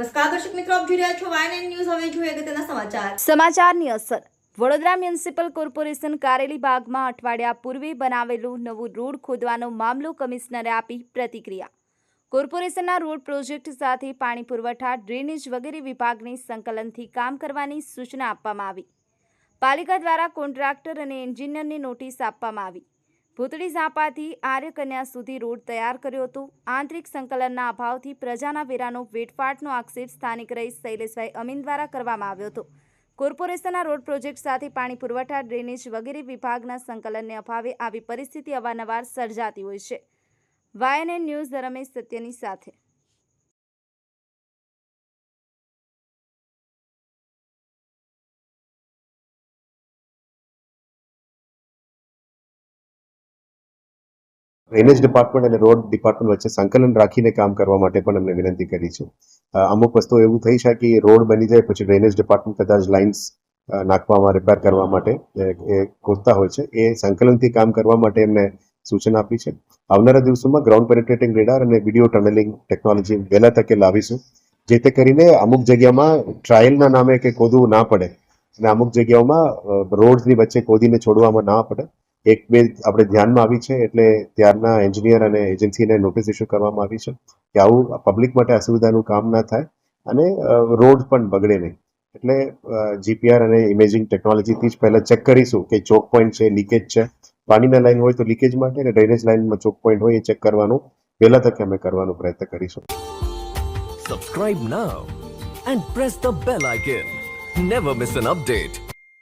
નમસ્કાર દર્શક મિત્રો, આપ જોઈ રહ્યા છો YNN ન્યૂઝ. હવે જોઈએ અગત્યના સમાચાર. સમાચારની અસર. વડોદરા મ્યુનિસિપલ કોર્પોરેશન કારેલી બાગમાં અઠવાડિયા પૂર્વે બનાવેલું નવું રોડ ખોદવાનો મામલો કમિશનરે આપી પ્રતિક્રિયા. કોર્પોરેશનના રોડ પ્રોજેક્ટ સાથે પાણી પુરવઠા, ડ્રેનેજ વગેરે વિભાગને સંકલનથી કામ કરવાની સૂચના આપવામાં આવી. પાલિકા દ્વારા કોન્ટ્રાક્ટર અને એન્જિનિયરને નોટિસ આપવામાં આવી. ભૂતળી ઝાપાથી આર્યકન્યા સુધી રોડ તૈયાર કર્યો હતો. આંતરિક સંકલનના અભાવથી પ્રજાના વેરાનો વેઠફાટનો આક્ષેપ સ્થાનિક રહીશ શૈલેષભાઈ અમીન દ્વારા કરવામાં આવ્યો હતો. કોર્પોરેશનના રોડ પ્રોજેક્ટ સાથે પાણી પુરવઠા, ડ્રેનેજ વગેરે વિભાગના સંકલનને અભાવે આવી પરિસ્થિતિ અવારનવાર સર્જાતી હોય છે. YNN ન્યૂઝ રમેશ સત્યની સાથે. ડ્રેનેજ ડિપાર્ટમેન્ટ અને રોડ ડિપાર્ટમેન્ટ વચ્ચે સંકલન રાખીને કામ કરવા માટે પણ અમને વિનંતી કરી છે. અમુક વસ્તુ એવું થઈ શકે કે રોડ બની જાય પછી ડ્રેનેજ ડિપાર્ટમેન્ટ કદાચ લાઇન્સ નાખવામાં, રિપેર કરવા માટે એ ખોદતા હોય છે. એ સંકલનથી કામ કરવા માટે એમને સૂચના આપી છે. આવનારા દિવસોમાં ગ્રાઉન્ડ પેનેટ્રેટિંગ રેડાર અને વિડીયો ટનલિંગ ટેકનોલોજી વહેલા તકે લાવીશું, જેથી કરીને અમુક જગ્યામાં ટ્રાયલના નામે કે ખોદવું ના પડે અને અમુક જગ્યાઓમાં રોડની વચ્ચે ખોદીને છોડવામાં ના પડે. એક બે આપણે ધ્યાનમાં આવી છે, એટલે ત્યારના એન્જિનિયર અને એજન્સીને નોટિસ ઇસ્યુ કરવામાં આવી છે કે આવું પબ્લિક માટે અસુવિધાનું કામ ના થાય અને રોડ પણ બગડે નહીં. એટલે જીપીઆર અને ઇમેજિંગ ટેકનોલોજીથી જ પહેલા ચેક કરીશું કે ચોક પોઈન્ટ છે, લીકેજ છે. પાણીના લાઈન હોય તો લીકેજ માટે અને ડ્રેનેજ લાઈનમાં ચોક પોઈન્ટ હોય એ ચેક કરવાનું પહેલા તકે અમે કરવાનો પ્રયત્ન કરીશું. Subscribe now and press the bell icon. Never miss an update.